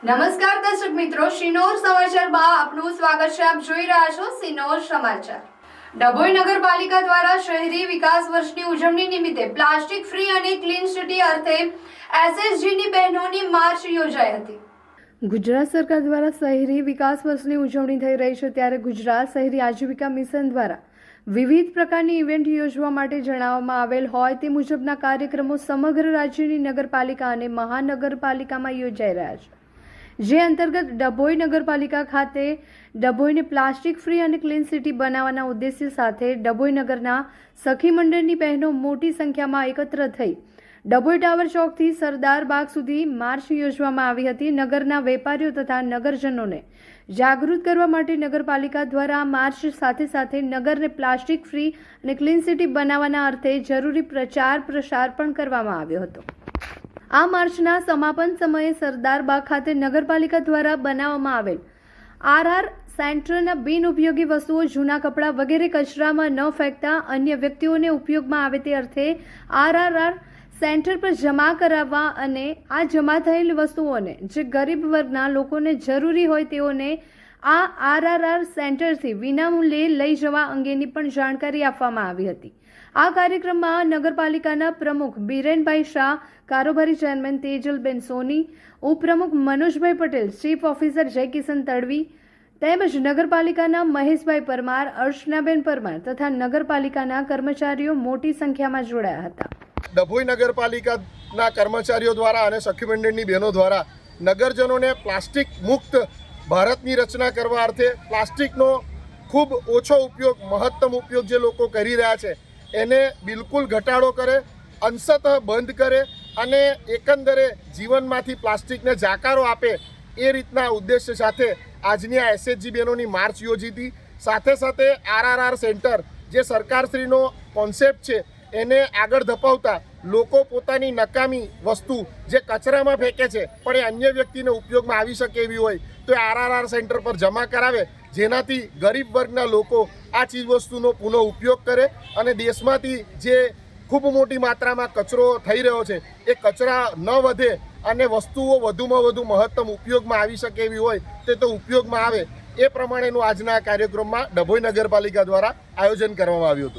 નમસ્કાર દર્શક મિત્રો, શિનોર સમાચારમાં આપનું સ્વાગત છે. આપ જોઈ રહ્યા છો શિનોર સમાચાર. ડભોઈ નગરપાલિકા દ્વારા શહેરી વિકાસ વર્ષની ઉજવણી નિમિત્તે પ્લાસ્ટિક ફ્રી અને ક્લીન સિટી અર્થે એસએસજીની બહેનોની માર્ચ યોજાઈ હતી. ગુજરાત સરકાર દ્વારા શહેરી વિકાસ વર્ષની ઉજવણી થઈ રહી છે, ત્યારે ગુજરાત શહેરી આજીવિકા મિશન દ્વારા વિવિધ પ્રકારની ઇવેન્ટ યોજવા માટે જણાવવામાં આવેલ હોય તે મુજબના કાર્યક્રમો સમગ્ર રાજ્યની નગરપાલિકા અને મહાનગરપાલિકામાં યોજાઈ રહ્યા છે. જે અંતર્ગત ડભોઈ નગરપાલિકા ખાતે ડભોઈને પ્લાસ્ટિક ફ્રી અને ક્લીન સિટી બનાવવાના ઉદ્દેશ્ય સાથે ડભોઈ નગરના સખી મંડળની બહેનો મોટી સંખ્યામાં એકત્ર થઈ ડભોઈ ટાવર ચોકથી સરદાર બાગ સુધી માર્ચ યોજવામાં આવી હતી. નગરના વેપારીઓ તથા નગરજનોને જાગૃત કરવા માટે નગરપાલિકા દ્વારા આ માર્ચ સાથે સાથે નગરને પ્લાસ્ટિક ફ્રી અને ક્લીન સિટી બનાવવાના અર્થે જરૂરી પ્રચાર પ્રસાર પણ કરવામાં આવ્યો હતો. આ માર્ચના સમાપન સમયે સરદાર બાગ ખાતે નગરપાલિકા દ્વારા બનાવવામાં આવેલ આરઆર સેન્ટરના બિનઉપયોગી વસ્તુઓ, જૂના કપડાં વગેરે કચરામાં ન ફેંકતા અન્ય વ્યક્તિઓને ઉપયોગમાં આવે તે અર્થે આરઆર સેન્ટર પર જમા કરાવવા અને આ જમા થયેલ વસ્તુઓને જે ગરીબ વર્ગના લોકોને જરૂરી હોય તેઓને આ આરઆર સેન્ટરથી વિનામૂલ્યે લઈ જવા અંગેની પણ જાણકારી આપવામાં આવી હતી. આ કાર્યક્રમમાં નગરપાલિકાના પ્રમુખ બિરેનભાઈ શાહ, કારોબારી ચેરમેન તેજલબેન સોની, ઉપપ્રમુખ મનોજભાઈ પટેલ, ચીફ ઓફિસર જયકિશન તડવી તેમજ નગરપાલિકાના મહેશભાઈ પરમાર, અર્ચનાબેન પરમાર તથા નગરપાલિકાના કર્મચારીઓ મોટી સંખ્યામાં જોડાયા હતા. ડભોઈ નગરપાલિકાના કર્મચારીઓ દ્વારા અને સખી મંડળની બહેનો દ્વારા નગરજનોને પ્લાસ્ટિક મુક્ત ભારતની રચના કરવા અર્થે પ્લાસ્ટિકનો ખૂબ ઓછો ઉપયોગ, મહત્તમ ઉપયોગ જે લોકો કરી રહ્યા છે એને બિલકુલ ઘટાડો કરે, અંશતઃ બંધ કરે અને એકંદરે જીવનમાંથી પ્લાસ્ટિકને જાકારો આપે એ રીતના ઉદ્દેશ્ય સાથે આજની આ એસએચજી બહેનોની માર્ચ યોજી હતી. સાથે સાથે આરઆર સેન્ટર જે સરકારશ્રીનો કોન્સેપ્ટ છે એને આગળ ધપાવતા લોકો પોતાની નકામી વસ્તુ જે કચરામાં ફેંકે છે પણ એ અન્ય વ્યક્તિને ઉપયોગમાં આવી શકે એવી હોય તો એ આરઆર સેન્ટર પર જમા કરાવે, જેનાથી ગરીબ વર્ગના લોકો આ ચીજવસ્તુનો પુનઃ ઉપયોગ કરે અને દેશમાંથી જે ખૂબ મોટી માત્રામાં કચરો થઈ રહ્યો છે એ કચરા ન વધે અને વસ્તુઓ વધુમાં વધુ મહત્તમ ઉપયોગમાં આવી શકે એવી હોય તે તો ઉપયોગમાં આવે એ પ્રમાણેનું આજના કાર્યક્રમમાં ડભોઈ નગરપાલિકા દ્વારા આયોજન કરવામાં આવ્યું હતું.